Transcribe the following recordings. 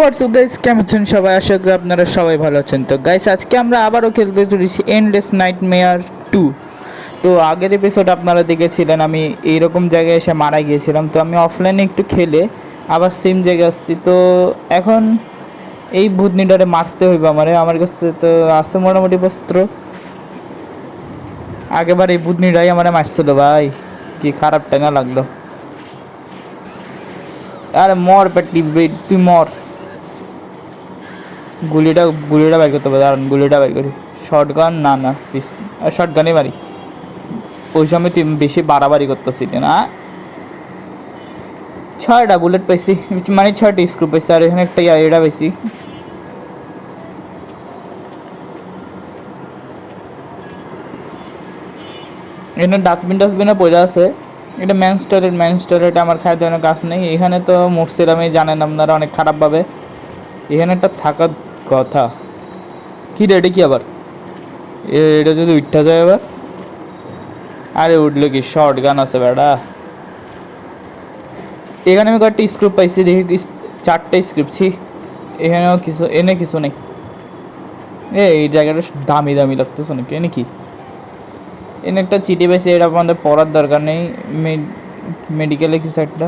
WhatsApp guys, কেমন আছেন সবাই? আশা করি আপনারা সবাই ভালো আছেন। তো গাইস, আজকে আমরা আবারও খেলতে চলেছি এন্ডলেস নাইটমেয়ার 2। তো আগের এপিসোড আপনারা দেখেছিলেন, আমি এইরকম জায়গায় এসে মারা গিয়েছিলাম। তো আমি অফলাইনে একটু খেলে আবার সেম জায়গায় আসছি। তো এখন এই ভূতনিটারে মারতে হইবে আমার কাছে তো আছে মোটামুটি বস্ত্র। আগেবার এই ভূতনিটাই আমার মারছিল ভাই, কি খারাপ টাঙা লাগলো। আরে মর পেটি, তুই মর। গুলিটা বাইর করতে হবে, দাঁড়ান গুলিটা বাইর করি। শর্ট গান না শর্ট গানে মারি। ওই সময় তুই বেশি বাড়াবাড়ি করতেছি না। 6টা বুলেট পাইছি, মানে 6টি স্ক্রু পাইছি, আর এখানে একটা এটা পাইছি। এখানে ডাস্টবিনে পড়ে আছে। এটা ম্যানস্টারেট আমার খায় ধরনের কাজ নেই। এখানে তো মরছিলামই, জানেন আপনারা অনেক খারাপভাবে। এখানে একটা থাকার কথা। কি রেডি কি আবার এটা যদি উঠা যায় আবার? আরে উঠলো কি, শর্ট গান আছে বেড়া। এখানে আমি কয়েকটা স্ক্রিপ্ট পাইছি, দেখি 4টা স্ক্রিপ্ট ছি। এখানেও কিছু, এনে কিছু নেই। এই জায়গাটা দামি লাগতেছে নাকি? এনে কি, এনে একটা চিঠি পাইছি, এটা আমাদের পড়ার দরকার নেই। মেডিকেলে কিছু একটা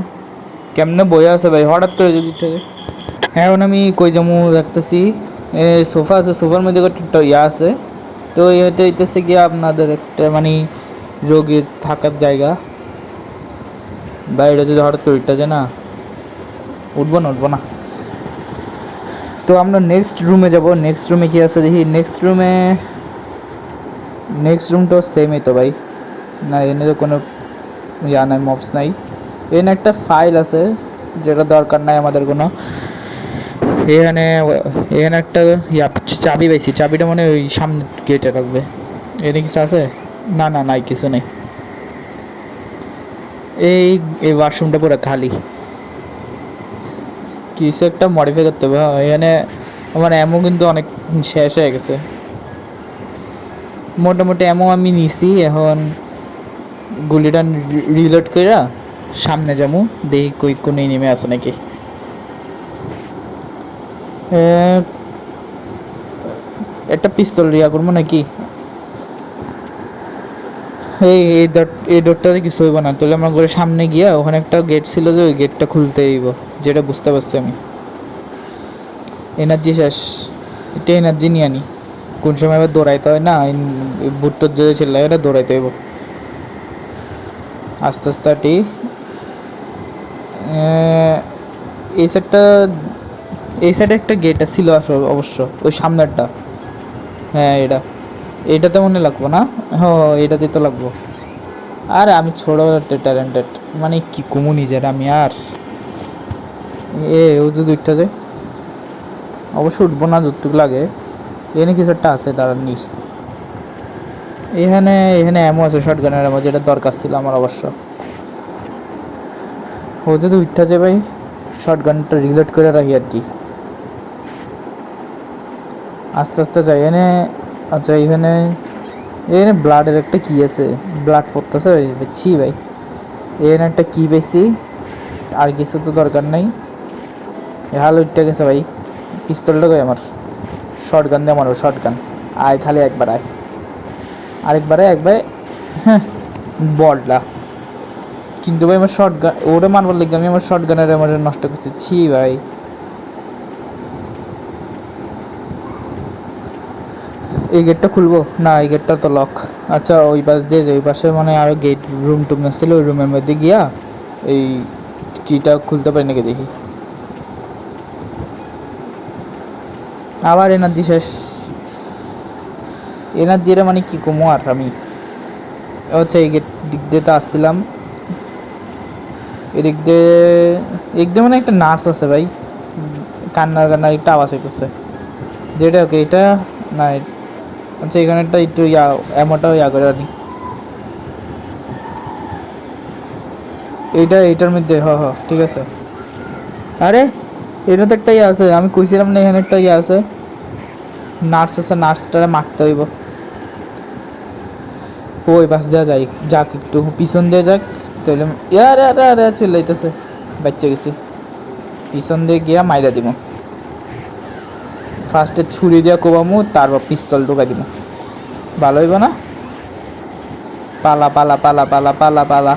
কেমনে বই আছে ভাই, হঠাৎ করে যদি থাকে। হ্যাঁ, এখন আমি কই যাবো দেখতেছি। সোফা আছে, সোফার মধ্যে একটা ইয়া আছে। তো এটা হইতেছে গিয়ে আপনাদের একটা মানে রোগীর থাকার জায়গা। বা এটা যদি হঠাৎ করে উঠতে যায় না, উঠবো না। তো আমরা নেক্সট রুমে যাব। নেক্সট রুমে কি আছে দেখি। নেক্সট রুমটাও সেমই তো ভাই। না, এনে তো কোনো ইয়া নাই, মবস নাই। এখানে একটা ফাইল আছে যেটা দরকার নাই আমাদের কোনো। এখানে এখানে একটা চাবি পাইছি, চাবিটা মানে ওই সামনে গেটে রাখবে। এখানে কিছু আছে? নাই কিছু নেই। এই ওয়াশরুমটা পুরো খালি। কিছু একটা মডিফাই করতে হবে। এখানে আমার অ্যামো কিন্তু অনেক শেষ হয়ে গেছে। মোটামুটি অ্যামো আমি নিছি। এখন গুলিটা রিলোড করে সামনে যাবো, দেখি কই কোনে নেমে আছে নাকি। একটা পিস্তল রিয়া করবো নাকি? এই ডোরটাতে কিছু হইব না। তাহলে আমরা করে সামনে গিয়া, ওখানে একটা গেট ছিল যে ওই গেটটা খুলতে হইব, যেটা বুঝতে পারছি আমি। এনার্জি শেষ, এটা এনার্জি নিয়ে আনি। কোন সময় আবার দৌড়াইতে হয় না, বুট্টোর যদি ছিল এটা দৌড়াইতে হইব। আস্তে আস্তে আটি। এই সাইডটা, এই সাইডে একটা গেট ছিল অবশ্য, ওই সামনেরটা। হ্যাঁ, এটাতে মনে লাগবো না। এটাতে তো লাগবো। আর আমি ছোটো ট্যালেন্টেড, মানে কি কমু নিজের আমি। আর ও যদি উঠতে যায়, অবশ্য উঠবো না যতটুকু লাগে। এখানে কিছু একটা আছে, দাঁড়ান নি। এখানে এমন আছে, শর্ট গানের এমন, যেটা দরকার ছিল আমার অবশ্য। ও যদি উঠতে যায় ভাই, শর্ট গানটা রিলোড করে রাখি আর কি। আস্তে আস্তে যাই এনে। আচ্ছা, এখানে ব্লাডের একটা কি আছে, ব্লাড পড়তেছে বুঝছি ভাই। এখানে একটা কি পেয়েছি, আর কিছু তো দরকার নেই। হাল উঠতে গেছে ভাই। পিস্তলটা কই আমার? শর্ট গান দিয়ে মারো, শর্ট গান। আয়, খালি একবার আয়, আরেকবারে একবার। হ্যাঁ, বলটা কিন্তু ভাই আমার শর্ট গান ওটা মারবার লেগে আমি আমার শর্ট গানের আমার নষ্ট করছি। ছি ভাই, এই গেটটা খুলবো না? এই গেটটা তো লক। আচ্ছা, ওই পাশ দিয়ে যে ওই পাশে মানে আরো গেট রুম টুম ছিল, ওই রুমের মধ্যে গিয়া এই কিটা খুলতে পারি নাকি দেখি। আবার এনার্জি শেষ। এনার্জিটা মানে কি কমো আর আমি। আচ্ছা, এই গেট দিক দিয়ে তো আসছিলাম। এদিক দিয়ে মানে একটা নার্স আছে ভাই, কান্নার একটা আওয়াজ হইতেছে। যেটা ওকে এটা না। আচ্ছা, এখানেরটা একটু এমনটাও করে আনি। এইটার মধ্যে ঠিক আছে। আরে এখানে তো একটা আছে, আমি কইছিলাম না এখানে একটা আছে, নার্স আছে। নার্সটারে মারতে হইব। ওই পাশ দেওয়া যাই, যাক একটু পিছন দিয়ে যাক। তাহলে আরে চিল্লাইতেছে, বাচ্চা গেছি। পিছন দিয়ে গিয়া মাইরা দিব। ফার্স্টে ছুরি দিয়ে কোবামু, তারপর পিস্তল ঢুকাই দিব। ভালো হইব না? পালা পালা পালা পালা পালা পালা।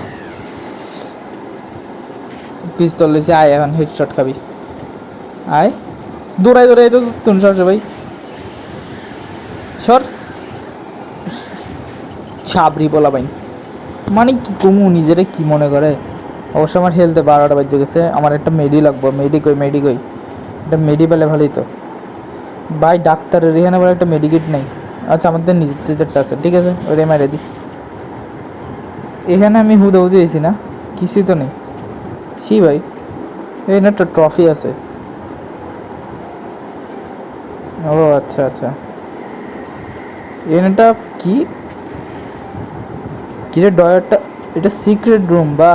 পিস্তল দিয়েছে, আয় এখন হেডশট খাবি। আয়, দৌড়াই দৌড়াই তো কোন সরষে ভাই, সর। ছাবরি বলা ভাই, মানে কি কমু, নিজেরে কি মনে করে। অবশ্য আমার হেলথে 12টা বাজে গেছে, আমার একটা মেডি লাগবো। মেডি কই, একটা মেডি পেলে ভালোই তো ভাই। ডাক্তারের এখানে বলে একটা মেডিকেট নেই। আচ্ছা, আমাদের নিজেদেরটা আছে, ঠিক আছে, ওইটাই মারে দিই। এখানে আমি হুদে এসি না, কিছুই তো নেই। সি ভাই, এখানে একটা ট্রফি আছে। ও আচ্ছা আচ্ছা, এখানেটা কি কিরে ডয়ারটা, এটা সিক্রেট রুম বা।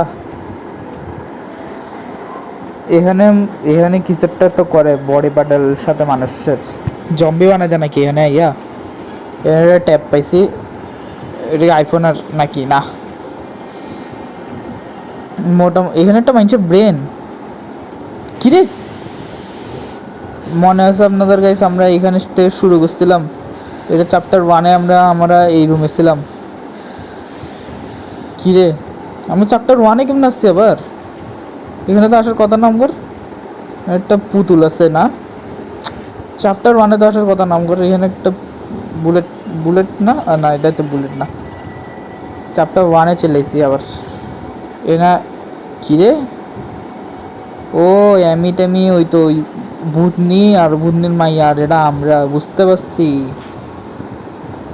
এখানে এখানে কিছু একটা তো করে, বডি পার্টের সাথে মানুষের জম্বি বানায় দেয় নাকি এখানে। এখানে ট্যাপ পাইছি, এটা আইফোন আর নাকি না, এখানে একটা মানুষের ব্রেন। কিরে, মনে আছে আপনাদের কাছে আমরা এখানে শুরু করছিলাম, এটা চ্যাপ্টার 1-এ আমরা এই রুমে ছিলাম। কিরে, আমরা চ্যাপ্টার 1-এ কেমন আসছি আবার? এখানে তো আসার কথা নাম কর, একটা পুতুল আছে না? চ্যাপ্টার 1-এ তো আসার কথা নাম কর। এখানে একটা বুলেট, বুলেট না না, এটা তো বুলেট না। চ্যাপ্টার 1-এ চলে এসেছি আবার। এনা কিরে, ও এমি টেমি, ওই তো ওই ভূতনি আর ভূতনির মাইয়া, আর এটা আমরা বুঝতে পারছি।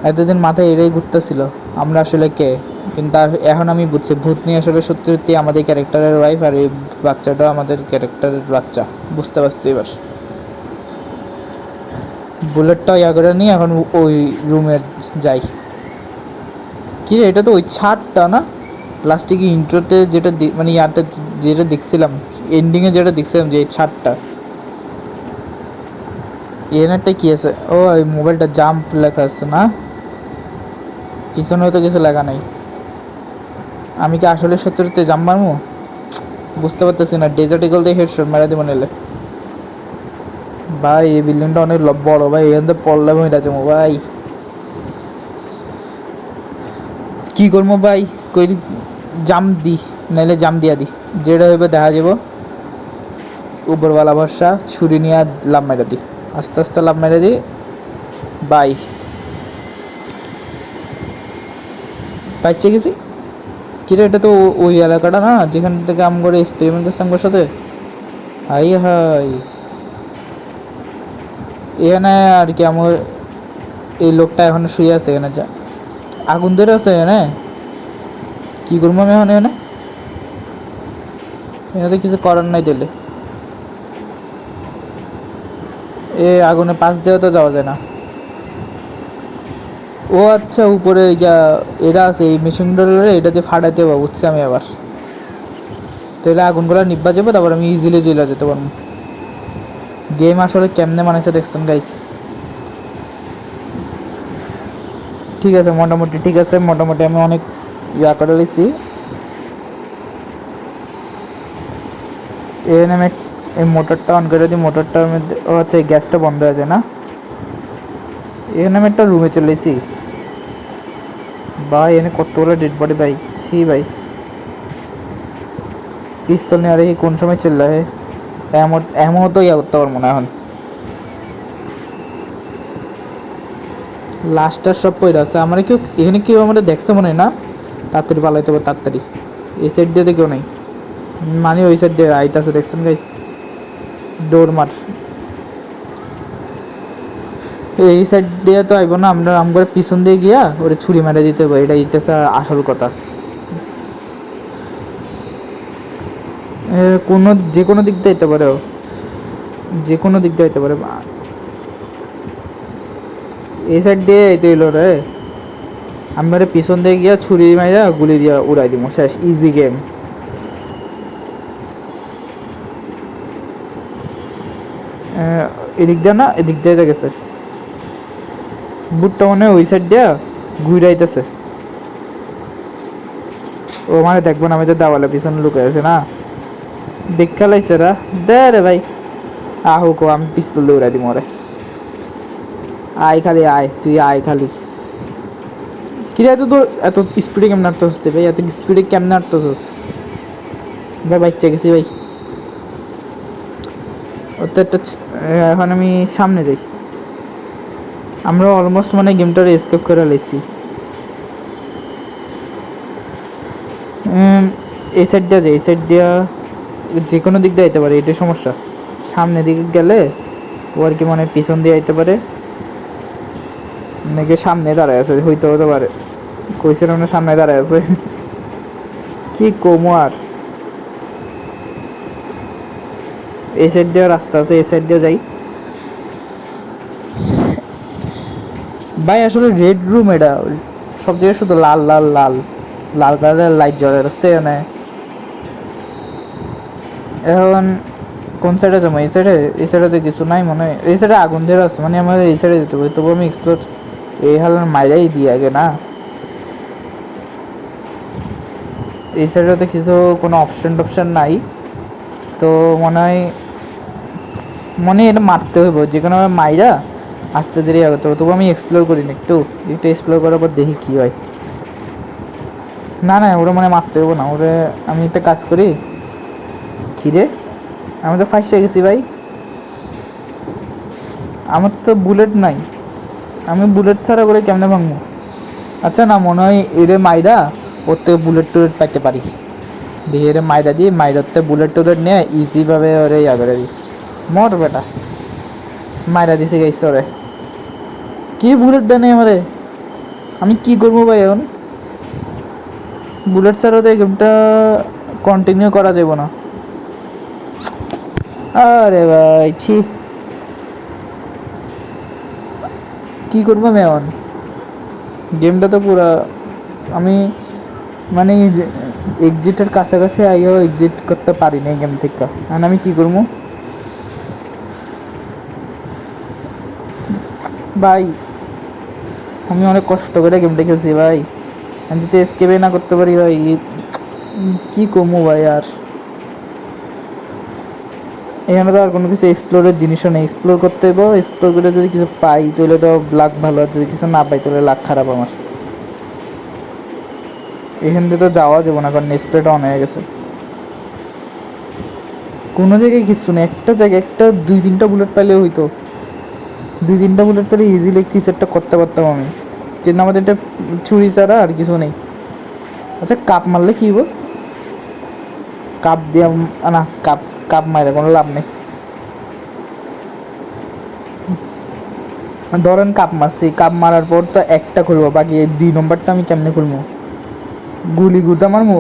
এতদিন মাথায় এটাই ঘুরতেছিল আমরা আসলে কে, কিন্তু এখন আমি বুঝছি ভূতনি আসলে সত্যি সত্যি আমাদের ক্যারেক্টারের ওয়াইফ, আর এই বাচ্চাটা আমাদের ক্যারেক্টারের বাচ্চা। বুঝতে পারছি এবার। বুলেটটা ইয়া করে নিয়ে এখন ওই রুমে যাই। কি এটা তো ওই ছাদটা না, লাস্টে কি ইন্ট্রোতে যেটা মানে ইয়ারটা যেটা দেখছিলাম, এন্ডিংয়ে যেটা দেখছিলাম, যে এই ছাদটা। এনারটা কি আছে? ও এই মোবাইলটা জাম্প লেখা আছে না, পিছনেও তো কিছু লেখা নাই। আমি কি আসলে সত্যিতে জাম্প মারবো? বুঝতে পারতেছি না। ডেজার্ট ইগল দিয়ে হেডশট মেরা দিব নিলে। ভাই এই বিল্ডিংটা অনেক বড় ভাই, এখান থেকে পড়লে হয়ে যাবো ভাই। কি করবো ভাই, কই জাম দি, নাইলে জাম দিয়া দি, যেটা হইবে দেখা যাব। উপরওয়ালা ভরসা, ছুরি নিয়ে লাভ মেরে দি, আস্তে আস্তে লাভ মেরে দি। বাই, পাইছে গেছি। কিরে, এটা তো ওই এলাকাটা না যেখান থেকে আম করে এক্সপেরিমেন্ট করছিলাম ওর সাথে। হাই হাই, এখানে আর কি আমার এই লোকটা এখন শুয়ে আছে এখানে, যা আগুন ধরে আছে এখানে। কী করবো আমি এখন এখানে? এখানে কিছু করার নাই দিলে। এ আগুনে পাশ দিয়েও তো যাওয়া যায় না। ও আচ্ছা, উপরে এটা আছে, এই মেশিন ডলারে এটা দিয়ে ফাটাইতে পারবো, বুঝছি আমি আবার। তাহলে আগুনগুলো নিব্বা যাবো, তারপর আমি ইজিলি চলে যেতে পারবো। গেম আসলে কেমনে মানেছে দেখছেন গাইস। ঠিক আছে মোটামুটি, ঠিক আছে মোটামুটি, আমি অনেক ইয়া করে নিয়েছি। এখানে আমি এই মোটরটা অন করে দিই, মোটরটার মধ্যে ও আচ্ছা এই গ্যাসটা বন্ধ হয়ে যায় না। এখানে আমি একটা রুমে চলে এসেছি ভাই। এখানে কতগুলো ডেড বডি ভাই, ছি ভাই। পিস্তল নিয়ে আরে কোন সময় চললো হে, এমন তো ইয়া করতে পারবো না এখন। লাস্টার সব পয়লা আছে আমার। কেউ এখানে কেউ আমাদের দেখছে মনে হয় না, তাড়াতাড়ি পালাইতে হবে তাড়াতাড়ি। এই সাইড দিয়ে তো কেউ নেই, মানে ওই সাইড দিয়ে আইতাছে, দেখছেন গাইস। ডোর মার, এই সাইড দিয়ে তো আইব না, আমরা আমার পিছন দিয়ে গিয়া ওরে ছুরি মারে দিতে হবে, এটা ইতেছে আসল কথা। কোনো যে কোনো দিক দিয়ে যেতে পারে, যে কোনো দিক দিয়ে যেতে পারে। এই সাইড দিয়ে যেতে হইল রে, আমি ওরে পিছন দিয়ে গিয়া ছুরি মাইরা গুলি দিয়া উড়াই দিব, শেষ, ইজি গেম। এদিক দিয়ে না, এদিক দিয়ে গেছে বুটটা, মনে হয় ওই সাইড দিয়া ঘুরাইতেছে। ও মানে দেখবো না, আমি তো দেওয়ালে পিছনে লুকে আছে না, দেখা লাইছে রা দে রে ভাই। আহো কো, আমি পিস্তল দিয়ে উড়াই দিব ওরে। আয় খালি আয়, তুই আয় খালি। কিরে এত তো এত স্পিডে কেমন নাড়তেছিস ভাই, এত স্পিডে কেমন নাড়তেছিস ভাই? বাচ্চা গেছি ভাই। ও তো একটা এখন আমি সামনে যাই। আমরা অলমোস্ট মানে গেমটার এসকেপ করে লাইছি। এই সাইড দিয়ে যাই, এই সাইড দিয়া যে কোনো দিক দিয়ে আইতে পারে, এটাই সমস্যা। সামনে দিকে গেলে ও আর কি মানে পিছন দিয়ে আইতে পারে, নাকি সামনে দাঁড়ায় আছে, হইতে হতে পারে। কইছিলাম না সামনে দাঁড়ায় আছে। কি কমো আর। এই সাইড দিয়ে রাস্তা আছে, এই সাইড দিয়ে যাই ভাই। আসলে রেড রুম এটা, সব জায়গায় শুধু লাল লাল লাল লাল কালারের লাইট জ্বলে রাখছে এখানে। এখন কোন সাইডে যাবো? এই সাইডে? এই সাইডে তো কিছু নাই মনে হয়, এই সাইডে আগুন ধরে আছে, মানে আমাদের এই সাইডে যেতে হবে। তবু আমি এক্সপ্লোর এই হালার মাইরাই দিই আগে না। এই সাইডে তো কিছু কোনো অপশন টপশন নাই, তো মনে হয় এটা মারতে হইব যে কোনো মাইরা আসতে দেরি আগে। তবু আমি এক্সপ্লোর করি না, একটু একটু এক্সপ্লোর করার পর দেখি কী হয়। না না, ওরা মানে মারতে হইব না, ওরে আমি একটা কাজ করি। খিরে আমি তো ফার্স্টে গেছি ভাই, আমার তো বুলেট নাই, আমি বুলেট ছাড়া করে কেমনে ভাঙবো? আচ্ছা না, মনে হয় এরে মাইরা ওর থেকে বুলেট টুলেট পাইতে পারি। দিয়ে এরে মাইরা দিই, মাইরার থেকে বুলেট টুলেট নিয়ে ইজিভাবে ওরে ইয়া করে দিই। মর বেটা, মাইরা দিছে গাইছে ওরে। কি বুলেট দেয় নাই আমারে? আমি কি করবো ভাই এখন? বুলেট ছাড়া তো এই গেমটা কন্টিনিউ করা যাবে না। আরে ভাই ছি, কি করবো আমি এখন? গেমটা তো পুরা আমি মানে এক্সিটের কাছাকাছি আইও এক্সিট করতে পারি না গেম থেকে। এখন আমি কি করবো ভাই? আমি অনেক কষ্ট করে গেমটা খেলছি ভাই, আমি যদি এসকেপে না করতে পারি ভাই, কি কমু ভাই আর। এখানে তো আর কোনো কিছু এক্সপ্লোরের জিনিসও নেই, এক্সপ্লোর করতে হইব। এক্সপ্লোর করে যদি কিছু পাই তাহলে তো লাক ভালো, আর যদি কিছু না পাই তাহলে লাক খারাপ আমার। এখান থেকে তো যাওয়া যাবো না, কারণ স্প্রেটা অন হয়ে গেছে। কোনো জায়গায় কিছু নেই, একটা জায়গায় একটা দুই তিনটা বুলেট পাইলে হইতো। দুই তিনটা বুলেট পেলে ইজিলি কিছু একটা করতে পারতাম আমি, কিন্তু আমাদের এটা ছুরি ছাড়া আর কিছু নেই। আচ্ছা কাপ মারলে কি হইব? কাপ দিয়ে না, কাপ কাপ মারে কোনো লাভ নেই। ধরেন কাপ মারছি, কাপ মারার পর তো একটা খুলবো, বাকি এই 2 নম্বরটা আমি কেমনে খুলবো? গুলি গুতা মারমু?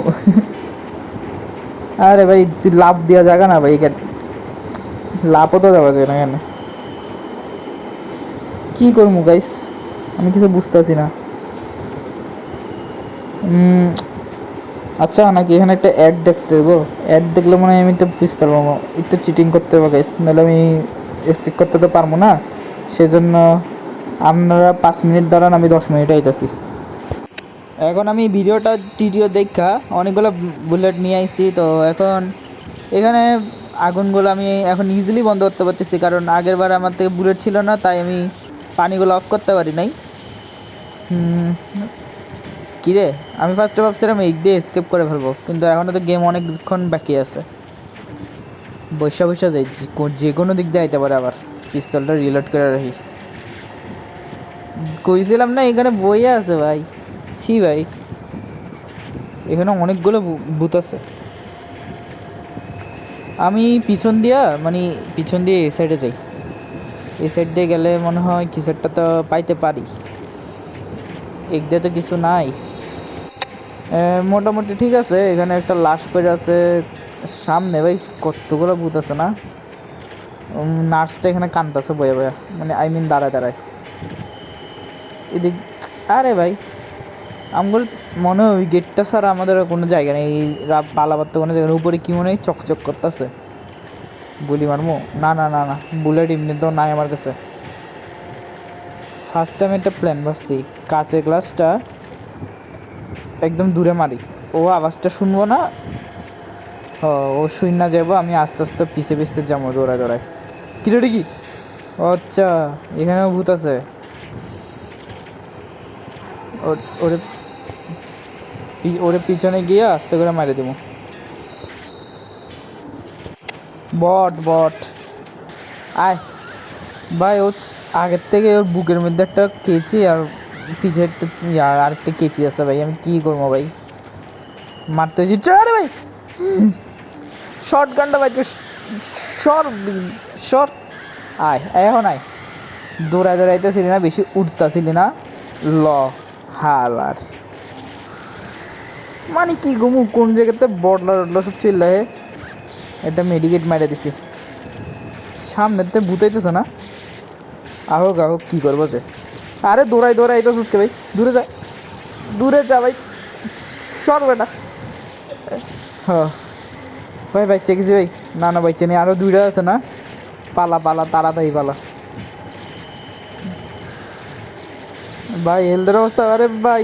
আরে ভাই তুই লাভ দেওয়া জায়গা না ভাই, এখানে লাভও তো দেওয়া যায় না এখানে। কি করবো গাইস, আমি কিছু বুঝতেছি না। আচ্ছা নাকি এখানে একটা অ্যাড দেখতে হইব? অ্যাড দেখলে মনে হয় আমি একটু বুঝতে পারবো, একটু চিটিং করতে হবে গাইস, নাহলে আমি স্কিপ করতে তো পারবো না। সেজন্য আপনারা 5 মিনিট দাঁড়ান, আমি 10 মিনিট আইতাছি। এখন আমি ভিডিওটা টিডিও দেখা অনেকগুলো বুলেট নিয়ে আইছি, তো এখন এখানে আগুনগুলো আমি এখন ইজিলি বন্ধ করতে পারতেছি, কারণ আগের বার আমার থেকে বুলেট ছিল না, তাই আমি পানিগুলো অফ করতে পারি নাই। কিরে আমি ফার্স্টে ভাবছিলাম এই দিয়ে স্কেপ করে ফেলবো, কিন্তু এখনও তো গেম অনেকক্ষণ বাকি আছে। বৈশা বৈশা যাই, যে কোনো দিক দিয়ে আইতে পারে আবার। পিস্তলটা রিলোড করে রাখি। কইছিলাম না এখানে বইয়ে আছে ভাই। ছি ভাই, এখানে অনেকগুলো ভূত আছে। আমি পিছন দিয়া মানে পিছন দিয়ে এই সাইডে যাই, এই সাইড দিয়ে গেলে মনে হয় কিছু একটা তো পাইতে পারি। এক দিয়ে তো কিছু নাই। মোটামুটি ঠিক আছে, এখানে একটা লাশ পড়ে আছে সামনে ভাই। কতগুলো ভূত আছে না? নার্সটা এখানে কান্দতেছে বয়ে বয়ে, মানে আই মিন দাঁড়ায় দাঁড়ায় এদিক। আরে ভাই আমগুলো মনে হয় ওই গেটটা ছাড়া আমাদের কোনো জায়গা নেই, এই পালাবার তো কোনো জায়গা নেই। উপরে কি মনে হয় চকচক করতেছে, গুলি মারমো? না না না না, বুলেট এমনি তো নাই আমার কাছে। ফার্স্ট টাইম একটা প্ল্যান ভাবছি, কাঁচের গ্লাসটা একদম দূরে মারি, ও আওয়াজটা শুনবো না। ও শুন না যাবো, আমি আস্তে আস্তে পিছে পিছে যাবো দৌড়ায় দৌড়ায়। কিরে কি? ও আচ্ছা, এখানেও ভূত আছে। ওরে ওরে পিছনে গিয়ে আস্তে করে মারে দেবো। বট বট আয় ভাই, ও আগের থেকে ওর বুকের মধ্যে একটা কেচি আর পিঠে একটা আরেকটা কেচি আছে ভাই, আমি কী করবো ভাই, মারতে দিচ্ছে। আরে ভাই শর্ট গানটা ভাই, শর শর আয় এখন আয়, দৌড়াইতেছিলি না, বেশি উঠতাছিলি না, ল হালার মানে কি ঘুমু কোন জায়গাতে বটলা টটলা সব চিল্লাহে। এটা মেডিকেট মারে দিছি, সামনেতে ভূতাইতেছে না, আহোক আহোক কী করবো যে। আরে দৌড়াইতেছিস কে ভাই, দূরে যা, দূরে যা ভাই, সর বেটা। হ্যাঁ ভাই বাচ্চা গেছি ভাই, না না বাচ্চা নেই, আরও দুইটা আছে না, পালা পালা তাড়াতাড়ি পালা ভাই। হেলথের অবস্থা, আরে ভাই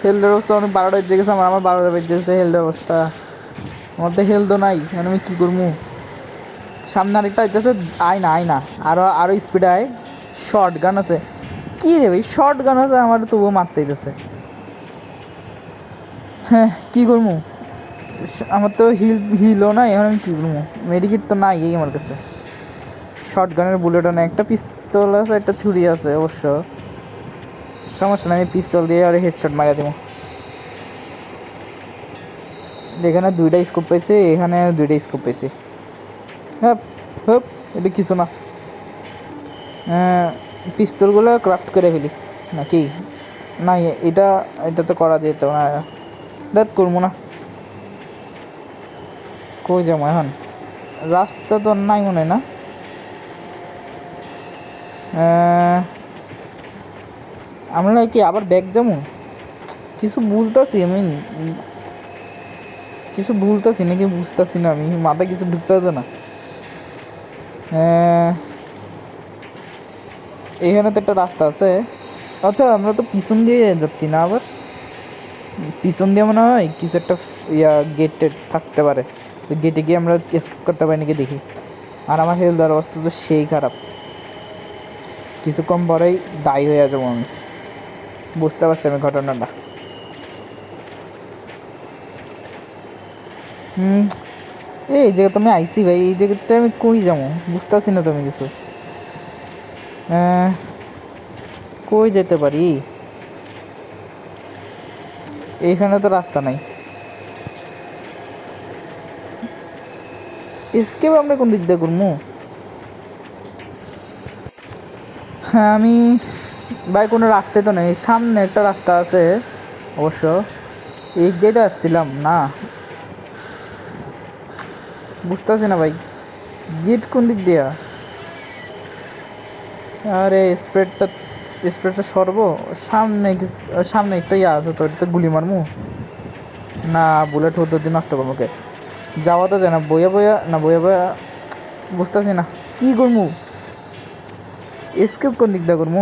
হেলথের অবস্থা অনেক 12টা বেজে গেছে, আমার 12টা বেজে গেছে, হেলথের অবস্থা আমার তো হেলথও নাই, এখন আমি কী করবো। সামনে আরেকটা আইতেছে, আয় না আরও স্পিডে আয়, শর্ট গান আছে। কী রে ভাই শর্ট গান আছে আমার, তবুও মারতে দিতেছে। হ্যাঁ কী করবো, আমার তো হিলও নাই, এখন আমি কী করবো, মেডিকেট তো নাই এই আমার কাছে। শর্ট গানের বুলেটও নেই, একটা পিস্তল আছে, একটা ছুরি আছে অবশ্য, সমস্যা নেই, আমি পিস্তল দিয়ে আর হেডশট মারিয়ে দেবো। এখানে 2টা স্কোপ পাইছি, এখানে 2টা স্কোপ পাইছি। হ্যাঁ হ্যাঁ এটা কিছু না, পিস্তলগুলো ক্রাফট করে ফেলি নাকি, না এটা এটা তো করা যেত না, দেখ করবো না। কই যাবো এখন, রাস্তা তো নাই মনে হয় না। আমরা কি আবার ব্যাগ যাবো, কিছু বুঝতেছি আমি, কিছু ভুলতেছি নাকি বুঝতেছি না, আমি মাথায় কিছু ঢুকতেছে না। এখানে তো একটা রাস্তা আছে, আচ্ছা আমরা তো পিছন দিয়ে যাচ্ছি না, আবার পিছন দিয়ে মনে হয় কিছু একটা গেট টেট থাকতে পারে, ওই গেটে গিয়ে আমরা স্কিপ করতে পারি নাকি দেখি। আর আমার হেলথের অবস্থা তো সেই খারাপ, কিছুক্ষণ পরেই ডাই হয়ে যাবো আমি, বুঝতে পারছি আমি ঘটনাটা। এই জায়গা তুমি আইসি ভাই, এই জায়গাতে আমি কই যাবো বুঝতেছি না, তুমি কিছু কই যেতে পারি, এইখানে তো রাস্তা নাই, এসকেপ আমরা কোন দিক দিয়ে করবো। হ্যাঁ আমি ভাই কোনো রাস্তায় তো নেই, সামনে একটা রাস্তা আছে অবশ্য, এই দিয়ে তো আসছিলাম না, বুঝতেছি না ভাই গেট কোন দিক দিয়া। আরে স্প্রেডটা সরব, সামনে একটা ইয়ে আছে তো, এটা গুলি মারমু না, বুলেট হতে দিন নষ্ট করবো কে, যাওয়া তো যায় না, বইয়া বুঝতেছি না কী করবো, এসকেপ কোন দিক দিয়ে করবো।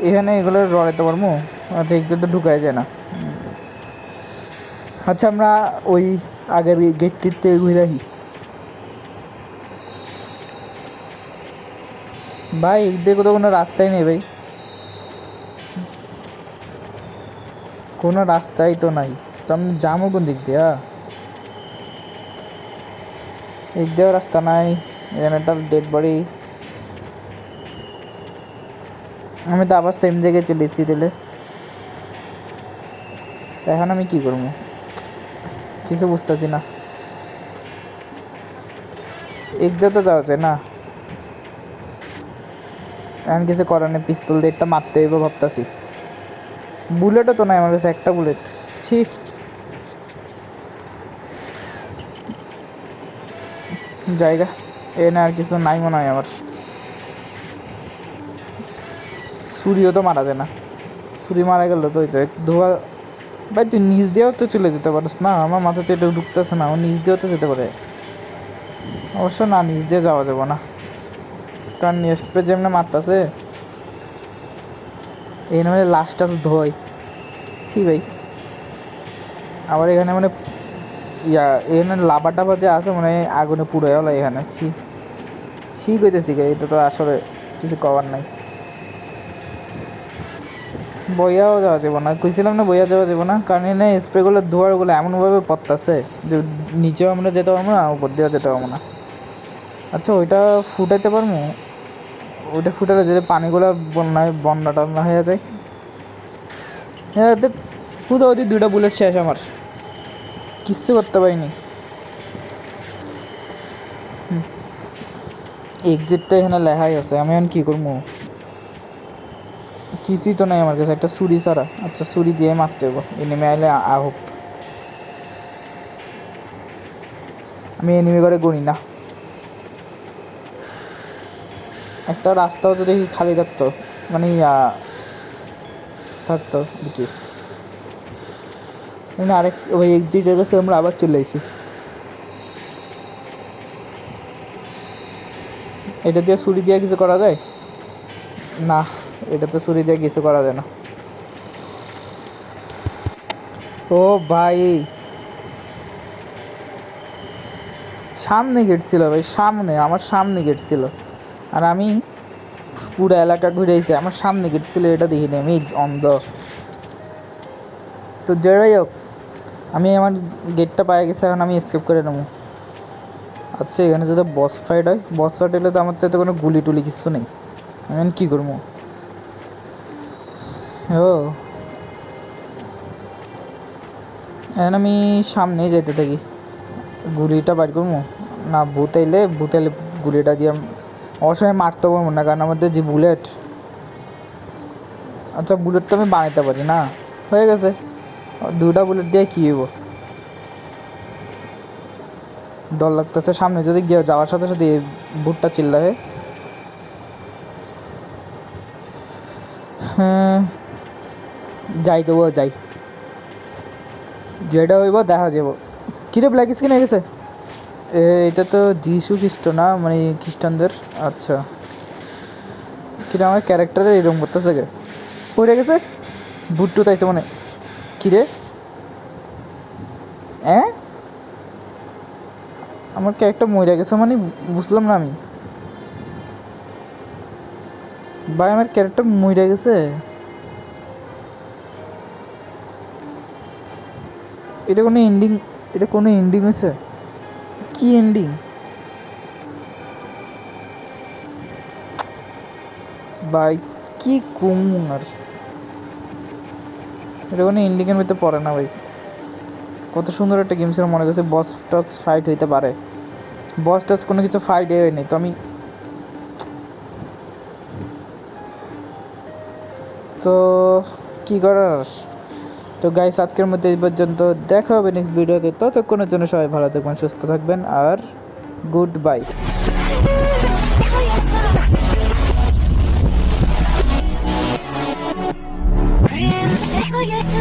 এখানে এগুলো রড়াইতে পারবো, আচ্ছা এগুলো তো ঢুকাই যায় না। আচ্ছা আমরা ওই আগের গেটটিতে ঘুরে আসি ভাই, এদিকে তো কোনো রাস্তাই নেই ভাই, কোনো রাস্তাই তো নাই, তো আমি যাবো কোন দিক দিয়া, এদিক দিয়েও রাস্তা নাই, এখানে একটা ডেড বডি, আমি তো আবার সেম জায়গায় চলে এসেছি তাহলে, এখন আমি কী করবো কিছু বুঝতেছি না, এদিকে তো যাওয়া যায় না, এখন কিছু করার নেই, পিস্তল দিয়ে একটা মারতে হইব ভাবতেছি, বুলেটও তো নাই আমার কাছে, একটা বুলেট, ছি জায়গা এনে আর কিছু নাই মনে হয় আমার, ছুরিও তো মারা যায় না, ছুরি মারা গেল তো ওই তো ধোয়া ভাই, তুই নিচ দিয়েও তো চলে যেতে পারিস না, আমার মাথাতে এটা ঢুকতেছে না, আমার নিচ দিয়েও তো যেতে পারে, অবশ্য না নিচ দিয়ে যাওয়া যাবো না, কারণ স্প্রে যেমনি মারতেছে, এই মানে লাস্ট টাস ধোয়, ছি ভাই, আবার এখানে মানে এখানে লাভা টাভা যে আছে মানে আগুনে পুড়ে গেল এখানে, ছি ছি কইতেছি এটা তো আসলে কিছু করার নাই। বইয়াও যাওয়া যাবো না, কইছিলাম না বইয়া যাওয়া যাবো না, কারণ এনে স্প্রেগুলো ধোয়ারগুলো এমনভাবে পড়তাছে যে নিচেও আমরা যেতে পারবো না, উপর দিয়েও যেতে পারবো না। আচ্ছা ওইটা ফুটাইতে পারবো? ওইটা ফুটালে যদি পানিগুলো বন্যা টন্যা হয়ে যায়। হ্যাঁ পুরো ওদের 2টা বুলেট শেষ আমার, কিচ্ছু করতে পারিনি। এক্সিটটা এখানে লেখাই আছে, আমি এখন কী করবো? কিছুই তো নাই আমার কাছে, একটা ছুরি ছাড়া। আচ্ছা ছুরি দিয়ে মারতে হবো, এনিমি আইলে হোক। আমি এনিমি করে গুনি না। একটা রাস্তাও যদি খালি থাকতো, মানে থাকতো দেখি। আরেক ওই এক্সিটের কাছে আমরা আবার চলে আসি। এটা দিয়ে ছুরি দিয়ে কিছু করা যায় না, এটাতে ছুরি দিয়ে কিছু করা যায় না। ও ভাই সামনে গেট ছিল ভাই, সামনে আমার সামনে গেট ছিল, আর আমি পুরো এলাকা ঘুরেছি, আমার সামনে গেট ছিল, এটা দেখিনি আমি অন্ধ। তো যাই হোক, আমি আমার গেটটা পায়ে গেছি, এখন আমি স্কেপ করে নেবো। আচ্ছা এখানে যদি বস ফাইট হয়, বস ফাইট হলে তো আমার তো কোনো গুলি টুলি কিছু নেই, আমি কী করবো? ও এখন আমি সামনেই যেতে থাকি, গুলিটা বাইর করবো না? ভূত আইলে গুলিটা দিয়ে অবশ্যই মারতে পারবো না, কারণ আমাদের যে বুলেট। আচ্ছা বুলেট তো আমি বানাইতে পারি না, হয়ে গেছে 2টা বুলেট দিয়ে কী হইব? ডর লাগতেছে, সামনে যদি গিয়ে যাওয়ার সাথে সাথে ভূতটা চিল্লাবে। হ্যাঁ যাই তবুও যাই, যেটা হইব দেখা যাব। কিরে ব্ল্যাক স্ক্রিন হয়ে গেছে? এটা তো যিশু খ্রিস্ট না, মানে খ্রিস্টানদের। আচ্ছা কিরে আমার ক্যারেক্টারে এরকম করতেছে গে, পড়ে গেছে ভুট্টু তাইছে মনে। কিরে হ্যাঁ আমার ক্যারেক্টার মরে গেছে মানে বুঝলাম না আমি। ভাই আমার ক্যারেক্টার মরে গেছে? এটা কোনো এন্ডিং? এটা কোনো এন্ডিং হয়েছে? কি এন্ডিং ভাই, কি কম আর, এটা কোনো এন্ডিংয়ের মধ্যে পড়ে না ভাই। কত সুন্দর একটা গেম ছিল, মনে করছে বস টস ফাইট হইতে পারে, বস টস কোনো কিছু ফাইট হয়নি। তো আমি তো কী করার? তো গাইস আজকের মধ্যে এই পর্যন্ত, দেখা হবে নেক্সট ভিডিওতে। ততক্ষণের জন্য সবাই ভালো থাকবেন, সুস্থ থাকবেন, আর গুড বাই। Всех, кто есть,